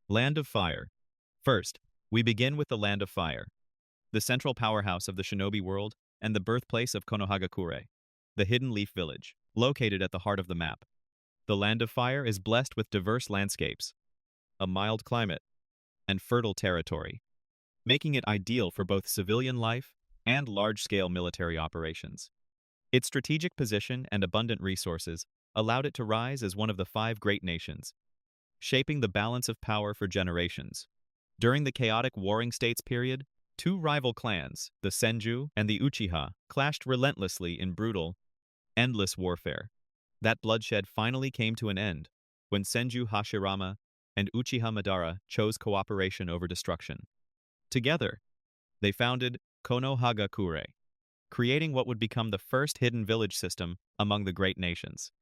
Land of Fire. First, we begin with the Land of Fire, the central powerhouse of the shinobi world and the birthplace of Konohagakure, the hidden leaf village, located at the heart of the map. The Land of Fire is blessed with diverse landscapes, a mild climate, and fertile territory, making it ideal for both civilian life and large-scale military operations. Its strategic position and abundant resources allowed it to rise as one of the five great nations, shaping the balance of power for generations. During the chaotic Warring States period, two rival clans, the Senju and the Uchiha, clashed relentlessly in brutal, endless warfare. That bloodshed finally came to an end when Senju Hashirama and Uchiha Madara chose cooperation over destruction. Together, they founded Konohagakure, creating what would become the first hidden village system among the great nations.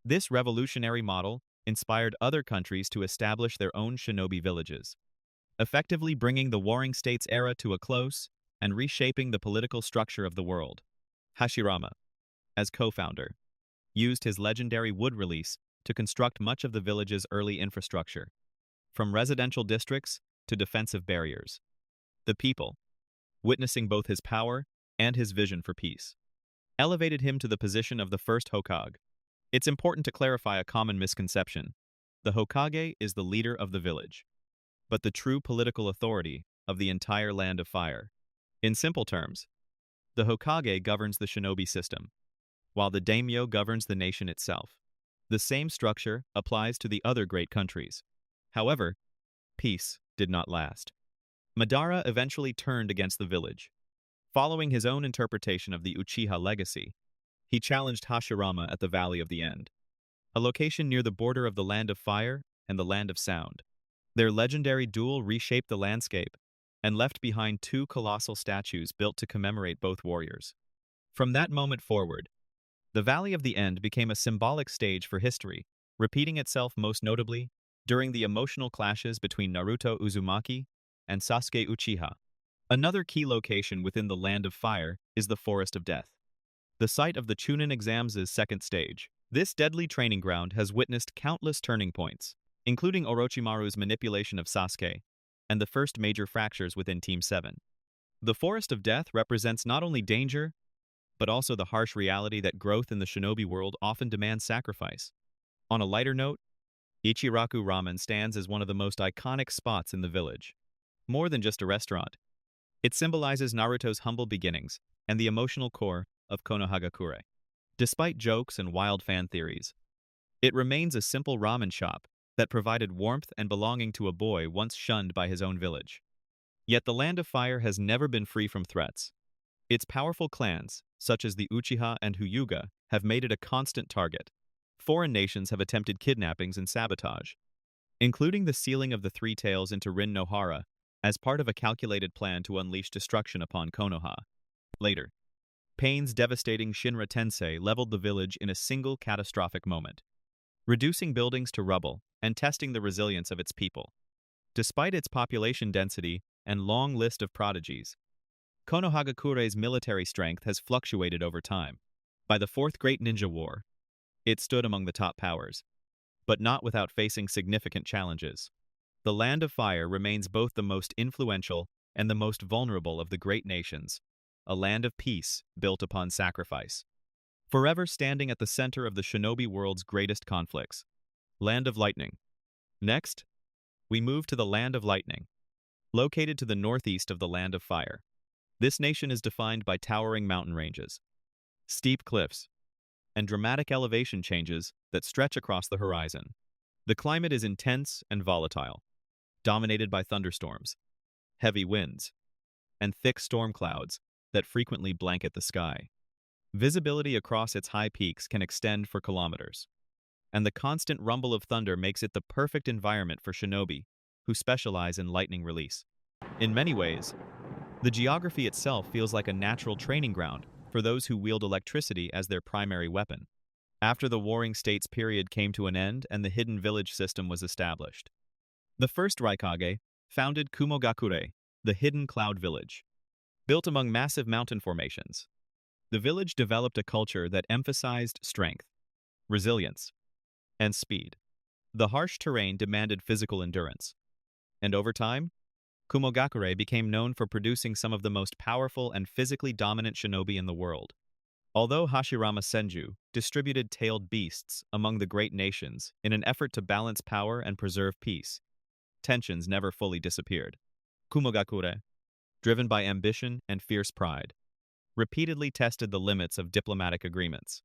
This revolutionary model inspired other countries to establish their own shinobi villages, effectively bringing the Warring States era to a close and reshaping the political structure of the world. Hashirama, as co-founder, used his legendary wood release to construct much of the village's early infrastructure, from residential districts to defensive barriers. The people, witnessing both his power and his vision for peace, elevated him to the position of the first Hokage. It's important to clarify a common misconception. The Hokage is the leader of the village, but the true political authority of the entire Land of Fire. In simple terms, the Hokage governs the shinobi system, while the daimyo governs the nation itself. The same structure applies to the other great countries. However, peace did not last. Madara eventually turned against the village. Following his own interpretation of the Uchiha legacy, he challenged Hashirama at the Valley of the End, a location near the border of the Land of Fire and the Land of Sound. Their legendary duel reshaped the landscape and left behind two colossal statues built to commemorate both warriors. From that moment forward, the Valley of the End became a symbolic stage for history, repeating itself most notably during the emotional clashes between Naruto Uzumaki and Sasuke Uchiha. Another key location within the Land of Fire is the Forest of Death, the site of the Chunin exams' second stage. This deadly training ground has witnessed countless turning points, including Orochimaru's manipulation of Sasuke and the first major fractures within Team 7. The Forest of Death represents not only danger, but also the harsh reality that growth in the shinobi world often demands sacrifice. On a lighter note, Ichiraku Ramen stands as one of the most iconic spots in the village. More than just a restaurant, it symbolizes Naruto's humble beginnings and the emotional core of Konohagakure. Despite jokes and wild fan theories, it remains a simple ramen shop that provided warmth and belonging to a boy once shunned by his own village. Yet the Land of Fire has never been free from threats. Its powerful clans, such as the Uchiha and Hyuga, have made it a constant target. Foreign nations have attempted kidnappings and sabotage, including the sealing of the Three Tails into Rin Nohara as part of a calculated plan to unleash destruction upon Konoha. Later, Pain's devastating Shinra Tensei leveled the village in a single catastrophic moment, reducing buildings to rubble and testing the resilience of its people. Despite its population density and long list of prodigies, Konohagakure's military strength has fluctuated over time. By the Fourth Great Ninja War, it stood among the top powers, but not without facing significant challenges. The Land of Fire remains both the most influential and the most vulnerable of the great nations, a land of peace built upon sacrifice. Forever standing at the center of the shinobi world's greatest conflicts. Land of Lightning. Next, we move to the Land of Lightning, located to the northeast of the Land of Fire. This nation is defined by towering mountain ranges, steep cliffs, and dramatic elevation changes that stretch across the horizon. The climate is intense and volatile, dominated by thunderstorms, heavy winds, and thick storm clouds that frequently blanket the sky. Visibility across its high peaks can extend for kilometers, and the constant rumble of thunder makes it the perfect environment for shinobi, who specialize in lightning release. In many ways, the geography itself feels like a natural training ground for those who wield electricity as their primary weapon. After the Warring States period came to an end and the hidden village system was established, the first Raikage founded Kumogakure, the hidden cloud village. Built among massive mountain formations, the village developed a culture that emphasized strength, resilience, and speed. The harsh terrain demanded physical endurance, And over time, Kumogakure became known for producing some of the most powerful and physically dominant shinobi in the world. Although Hashirama Senju distributed tailed beasts among the great nations in an effort to balance power and preserve peace, tensions never fully disappeared. Kumogakure, driven by ambition and fierce pride, repeatedly tested the limits of diplomatic agreements.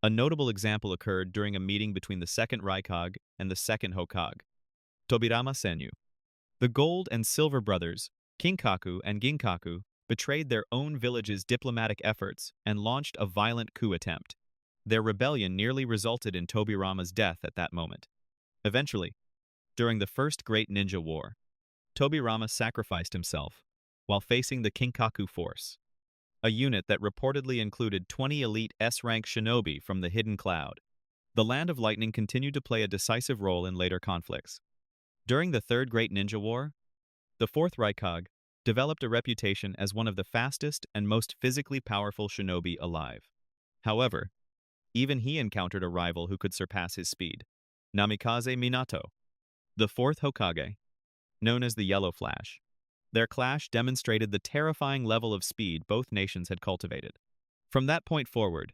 A notable example occurred during a meeting between the second Raikage and the second Hokage, Tobirama Senju. The Gold and Silver brothers, Kinkaku and Ginkaku, betrayed their own village's diplomatic efforts and launched a violent coup attempt. Their rebellion nearly resulted in Tobirama's death at that moment. Eventually, during the First Great Ninja War, Tobirama sacrificed himself while facing the Kinkaku force, a unit that reportedly included 20 elite S-rank shinobi from the Hidden Cloud. The Land of Lightning continued to play a decisive role in later conflicts. During the Third Great Ninja War, the Fourth Raikage developed a reputation as one of the fastest and most physically powerful shinobi alive. However, even he encountered a rival who could surpass his speed, Namikaze Minato, the fourth Hokage, known as the Yellow Flash. Their clash demonstrated the terrifying level of speed both nations had cultivated. From that point forward,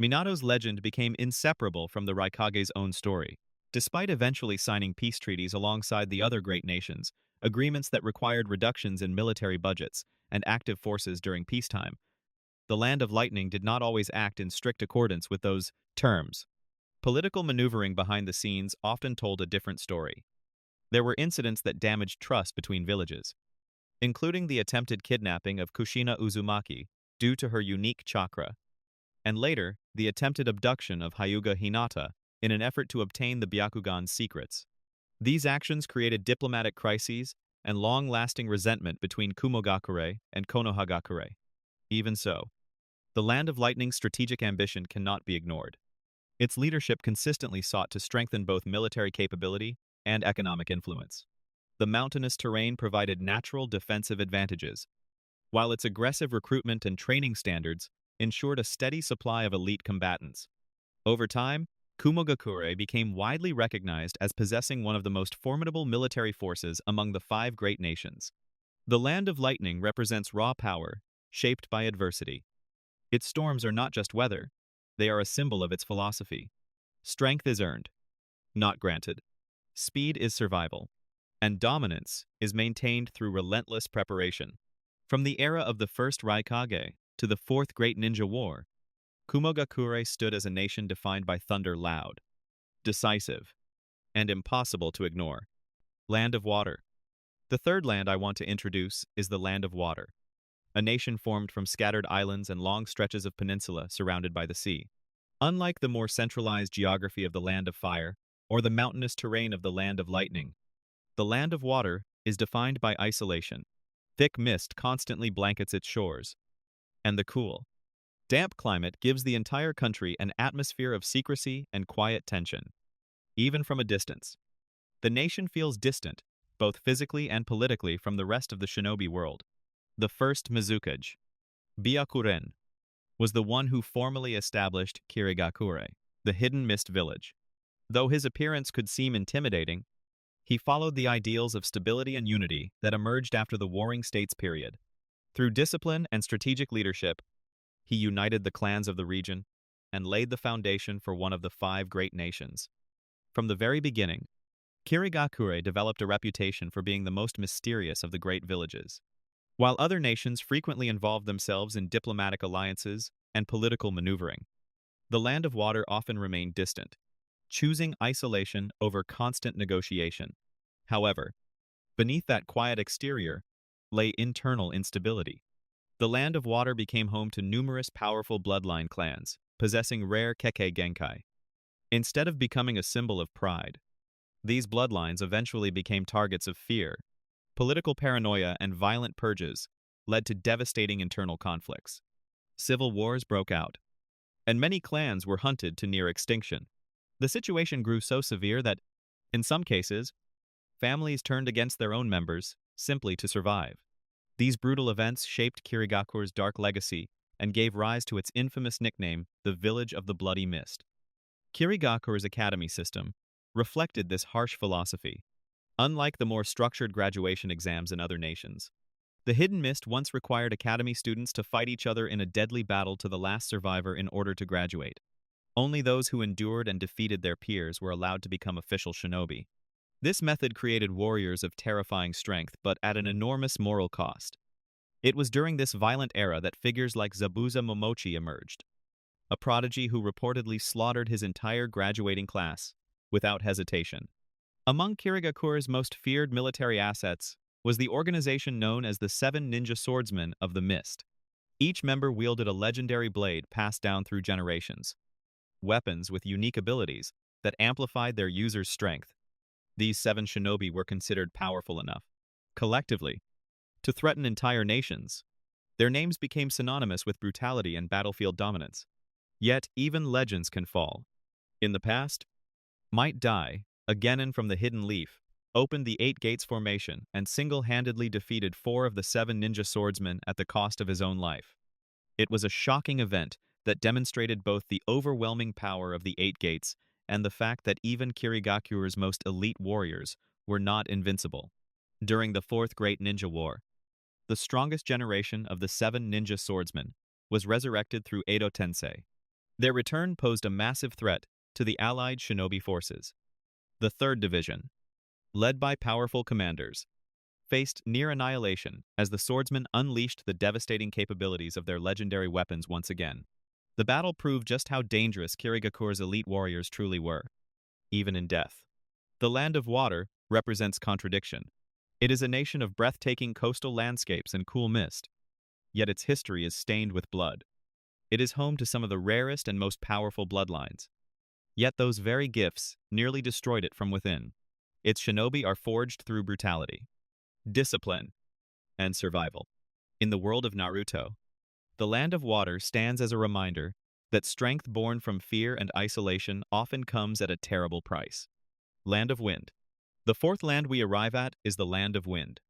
Minato's legend became inseparable from the Raikage's own story. Despite eventually signing peace treaties alongside the other great nations, agreements that required reductions in military budgets and active forces during peacetime, the Land of Lightning did not always act in strict accordance with those terms. Political maneuvering behind the scenes often told a different story. There were incidents that damaged trust between villages, including the attempted kidnapping of Kushina Uzumaki due to her unique chakra, and later, the attempted abduction of Hyuga Hinata in an effort to obtain the Byakugan's secrets. These actions created diplomatic crises and long-lasting resentment between Kumogakure and Konohagakure. Even so, the Land of Lightning's strategic ambition cannot be ignored. Its leadership consistently sought to strengthen both military capability and economic influence. The mountainous terrain provided natural defensive advantages, while its aggressive recruitment and training standards ensured a steady supply of elite combatants. Over time, Kumogakure became widely recognized as possessing one of the most formidable military forces among the five great nations. The Land of Lightning represents raw power, shaped by adversity. Its storms are not just weather, they are a symbol of its philosophy. Strength is earned, not granted. Speed is survival, and dominance is maintained through relentless preparation. From the era of the First Raikage to the Fourth Great Ninja War, Kumogakure stood as a nation defined by thunder loud, decisive, and impossible to ignore. Land of Water. The third land I want to introduce is the Land of Water, a nation formed from scattered islands and long stretches of peninsula surrounded by the sea. Unlike the more centralized geography of the Land of Fire or the mountainous terrain of the Land of Lightning, the Land of Water is defined by isolation. Thick mist constantly blankets its shores, and the cool, damp climate gives the entire country an atmosphere of secrecy and quiet tension. Even from a distance, the nation feels distant, both physically and politically, from the rest of the shinobi world. The first Mizukage, Byakuren, was the one who formally established Kirigakure, the hidden mist village. Though his appearance could seem intimidating, he followed the ideals of stability and unity that emerged after the Warring States period. Through discipline and strategic leadership, he united the clans of the region and laid the foundation for one of the five great nations. From the very beginning, Kirigakure developed a reputation for being the most mysterious of the great villages. While other nations frequently involved themselves in diplomatic alliances and political maneuvering, the Land of Water often remained distant, choosing isolation over constant negotiation. However, beneath that quiet exterior lay internal instability. The Land of Water became home to numerous powerful bloodline clans, possessing rare Kekkei Genkai. Instead of becoming a symbol of pride, these bloodlines eventually became targets of fear. Political paranoia and violent purges led to devastating internal conflicts. Civil wars broke out, and many clans were hunted to near extinction. The situation grew so severe that, in some cases, families turned against their own members simply to survive. These brutal events shaped Kirigakure's dark legacy and gave rise to its infamous nickname, the Village of the Bloody Mist. Kirigakure's academy system reflected this harsh philosophy. Unlike the more structured graduation exams in other nations, the Hidden Mist once required academy students to fight each other in a deadly battle to the last survivor in order to graduate. Only those who endured and defeated their peers were allowed to become official shinobi. This method created warriors of terrifying strength, but at an enormous moral cost. It was during this violent era that figures like Zabuza Momochi emerged, a prodigy who reportedly slaughtered his entire graduating class without hesitation. Among Kirigakure's most feared military assets was the organization known as the Seven Ninja Swordsmen of the Mist. Each member wielded a legendary blade passed down through generations, weapons with unique abilities that amplified their users' strength. These seven shinobi were considered powerful enough, collectively, to threaten entire nations. Their names became synonymous with brutality and battlefield dominance. Yet, even legends can fall. In the past, Might Dai, a genin from the Hidden Leaf, opened the Eight Gates formation and single-handedly defeated 4 of the 7 ninja swordsmen at the cost of his own life. It was a shocking event that demonstrated both the overwhelming power of the Eight Gates and the fact that even Kirigakure's most elite warriors were not invincible. During the Fourth Great Ninja War, the strongest generation of the 7 ninja swordsmen was resurrected through Edo Tensei. Their return posed a massive threat to the allied shinobi forces. The Third Division, led by powerful commanders, faced near annihilation as the swordsmen unleashed the devastating capabilities of their legendary weapons once again. The battle proved just how dangerous Kirigakure's elite warriors truly were, even in death. The Land of Water represents contradiction. It is a nation of breathtaking coastal landscapes and cool mist, yet its history is stained with blood. It is home to some of the rarest and most powerful bloodlines. Yet those very gifts nearly destroyed it from within. Its shinobi are forged through brutality, discipline, and survival. In the world of Naruto, the Land of Water stands as a reminder that strength born from fear and isolation often comes at a terrible price. Land of Wind. The fourth land we arrive at is the Land of Wind,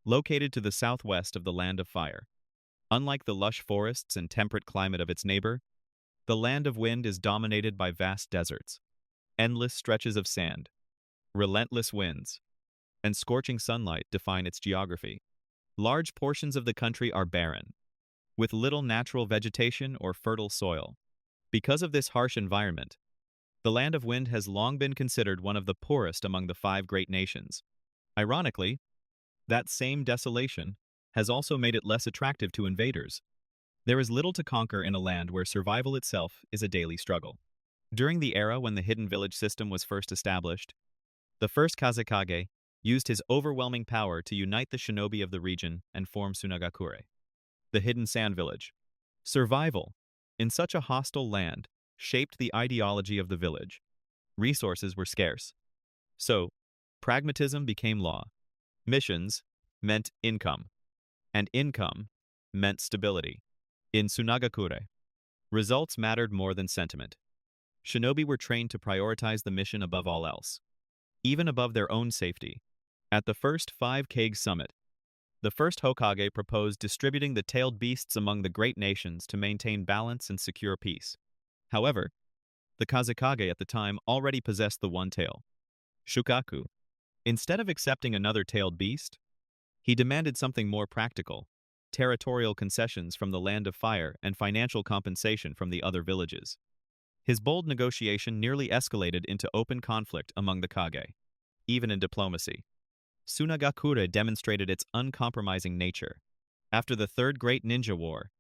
located to the southwest of the Land of Fire. Unlike the lush forests and temperate climate of its neighbor, the Land of Wind is dominated by vast deserts, endless stretches of sand, relentless winds, and scorching sunlight define its geography. Large portions of the country are barren, with little natural vegetation or fertile soil. Because of this harsh environment, the Land of Wind has long been considered one of the poorest among the 5 great nations. Ironically, that same desolation has also made it less attractive to invaders. There is little to conquer in a land where survival itself is a daily struggle. During the era when the hidden village system was first established, the first Kazekage used his overwhelming power to unite the shinobi of the region and form Sunagakure, the hidden sand village. Survival in such a hostile land shaped the ideology of the village. Resources were scarce, so pragmatism became law. Missions meant income, and income meant stability. In Sunagakure, results mattered more than sentiment. Shinobi were trained to prioritize the mission above all else, even above their own safety. At the first 5 Kage summit, the first Hokage proposed distributing the tailed beasts among the great nations to maintain balance and secure peace. However, the Kazekage at the time already possessed the one tail, Shukaku. Instead of accepting another tailed beast, he demanded something more practical: territorial concessions from the Land of Fire and financial compensation from the other villages. His bold negotiation nearly escalated into open conflict among the Kage. Even in diplomacy, Sunagakure demonstrated its uncompromising nature. After the Third Great Ninja War,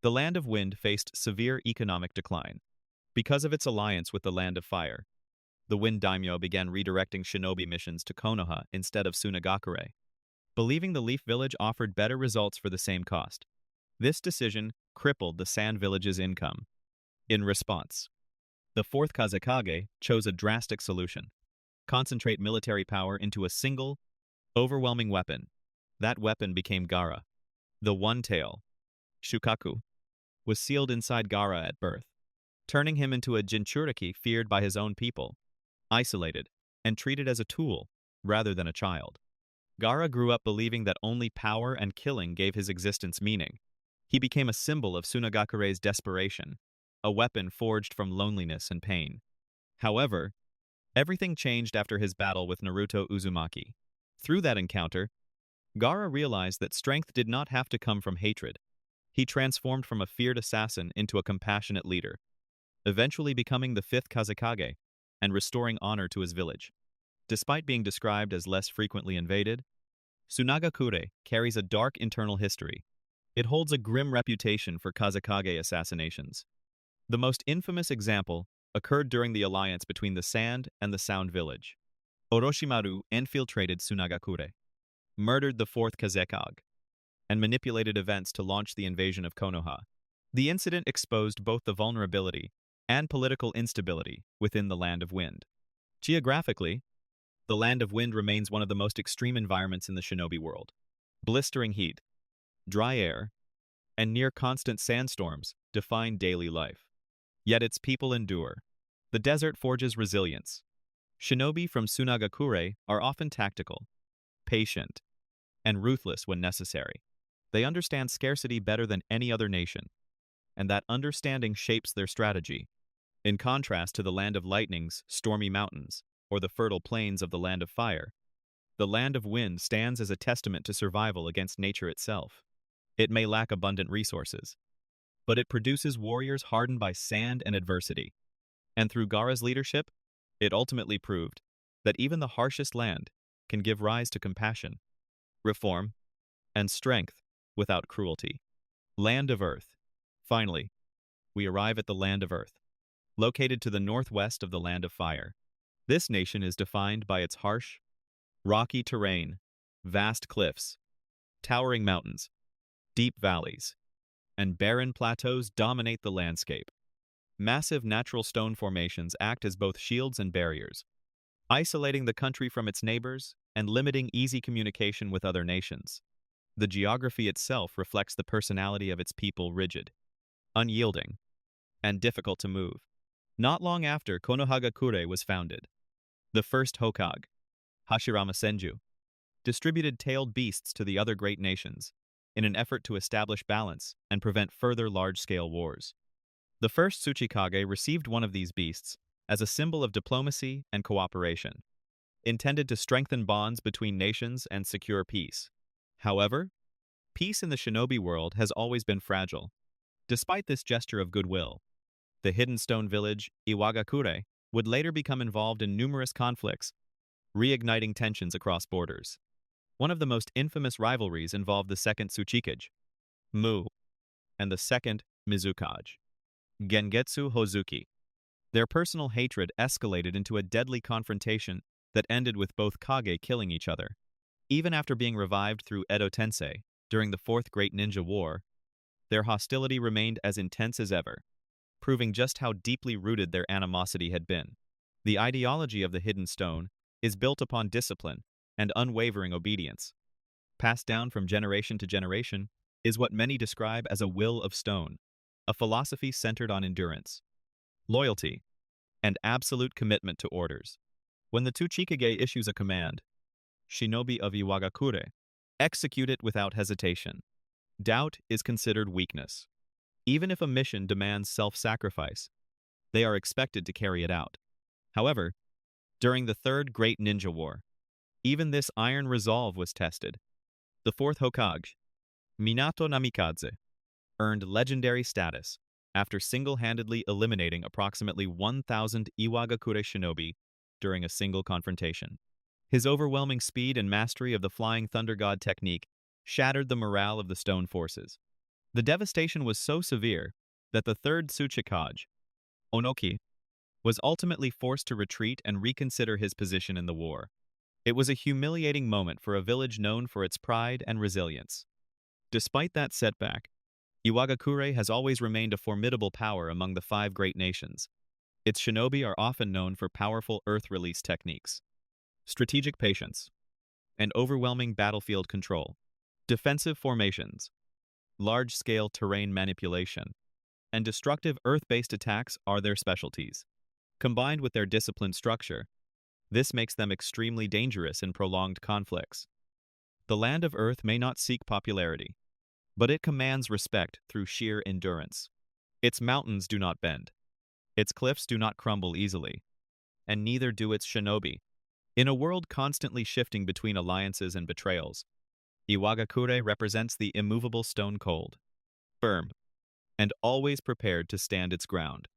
the Land of Wind faced severe economic decline. Because of its alliance with the Land of Fire, the Wind Daimyo began redirecting shinobi missions to Konoha instead of Sunagakure, believing the Leaf Village offered better results for the same cost. This decision crippled the Sand Village's income. In response, the fourth Kazekage chose a drastic solution: concentrate military power into a single, overwhelming weapon. That weapon became Gaara. The one tail, Shukaku, was sealed inside Gaara at birth, turning him into a Jinchuriki feared by his own people, isolated, and treated as a tool rather than a child. Gaara grew up believing that only power and killing gave his existence meaning. He became a symbol of Sunagakure's desperation, a weapon forged from loneliness and pain. However, Everything changed after his battle with Naruto Uzumaki. Through that encounter, Gaara realized that strength did not have to come from hatred. He transformed from a feared assassin into a compassionate leader, eventually becoming the fifth Kazekage and restoring honor to his village. Despite being described as less frequently invaded, Sunagakure carries a dark internal history. It holds a grim reputation for Kazekage assassinations. The most infamous example occurred during the alliance between the Sand and the Sound village. Orochimaru infiltrated Sunagakure, murdered the fourth Kazekage, and manipulated events to launch the invasion of Konoha. The incident exposed both the vulnerability and political instability within the Land of Wind. Geographically, the Land of Wind remains one of the most extreme environments in the shinobi world. Blistering heat, dry air, and near-constant sandstorms define daily life. Yet its people endure. The desert forges resilience. Shinobi from Sunagakure are often tactical, patient, and ruthless when necessary. They understand scarcity better than any other nation, and that understanding shapes their strategy. In contrast to the Land of Lightning's stormy mountains, or the fertile plains of the Land of Fire, the Land of Wind stands as a testament to survival against nature itself. It may lack abundant resources, but it produces warriors hardened by sand and adversity. And through Gaara's leadership, it ultimately proved that even the harshest land can give rise to compassion, reform, and strength without cruelty. Land of Earth. Finally, we arrive at the Land of Earth, located to the northwest of the Land of Fire. This nation is defined by its harsh, rocky terrain, vast cliffs, towering mountains, deep valleys, and barren plateaus dominate the landscape. Massive natural stone formations act as both shields and barriers, isolating the country from its neighbors and limiting easy communication with other nations. The geography itself reflects the personality of its people: rigid, unyielding, and difficult to move. Not long after Konohagakure was founded, the first Hokage, Hashirama Senju, distributed tailed beasts to the other great nations in an effort to establish balance and prevent further large-scale wars. The first Tsuchikage received one of these beasts as a symbol of diplomacy and cooperation, intended to strengthen bonds between nations and secure peace. However, peace in the shinobi world has always been fragile. Despite this gesture of goodwill, the hidden stone village, Iwagakure, would later become involved in numerous conflicts, reigniting tensions across borders. One of the most infamous rivalries involved the second Tsuchikage, Mu, and the second Mizukage, Gengetsu Hozuki. Their personal hatred escalated into a deadly confrontation that ended with both Kage killing each other. Even after being revived through Edo Tensei during the Fourth Great Ninja War, their hostility remained as intense as ever, proving just how deeply rooted their animosity had been. The ideology of the Hidden Stone is built upon discipline and unwavering obedience. Passed down from generation to generation is what many describe as a will of stone, a philosophy centered on endurance, loyalty, and absolute commitment to orders. When the Tsuchikage issues a command, shinobi of Iwagakure execute it without hesitation. Doubt is considered weakness. Even if a mission demands self-sacrifice, they are expected to carry it out. However, during the Third Great Ninja War, even this iron resolve was tested. The fourth Hokage, Minato Namikaze, earned legendary status after single-handedly eliminating approximately 1,000 Iwagakure shinobi during a single confrontation. His overwhelming speed and mastery of the Flying Thunder God technique shattered the morale of the stone forces. The devastation was so severe that the third Tsuchikage, Onoki, was ultimately forced to retreat and reconsider his position in the war. It was a humiliating moment for a village known for its pride and resilience. Despite that setback, Iwagakure has always remained a formidable power among the five great nations. Its shinobi are often known for powerful earth release techniques, strategic patience, and overwhelming battlefield control. Defensive formations, large-scale terrain manipulation, and destructive earth-based attacks are their specialties. Combined with their disciplined structure, this makes them extremely dangerous in prolonged conflicts. The Land of Earth may not seek popularity, but it commands respect through sheer endurance. Its mountains do not bend. Its cliffs do not crumble easily. and neither do its shinobi. In a world constantly shifting between alliances and betrayals, Iwagakure represents the immovable stone cold, firm, and always prepared to stand its ground.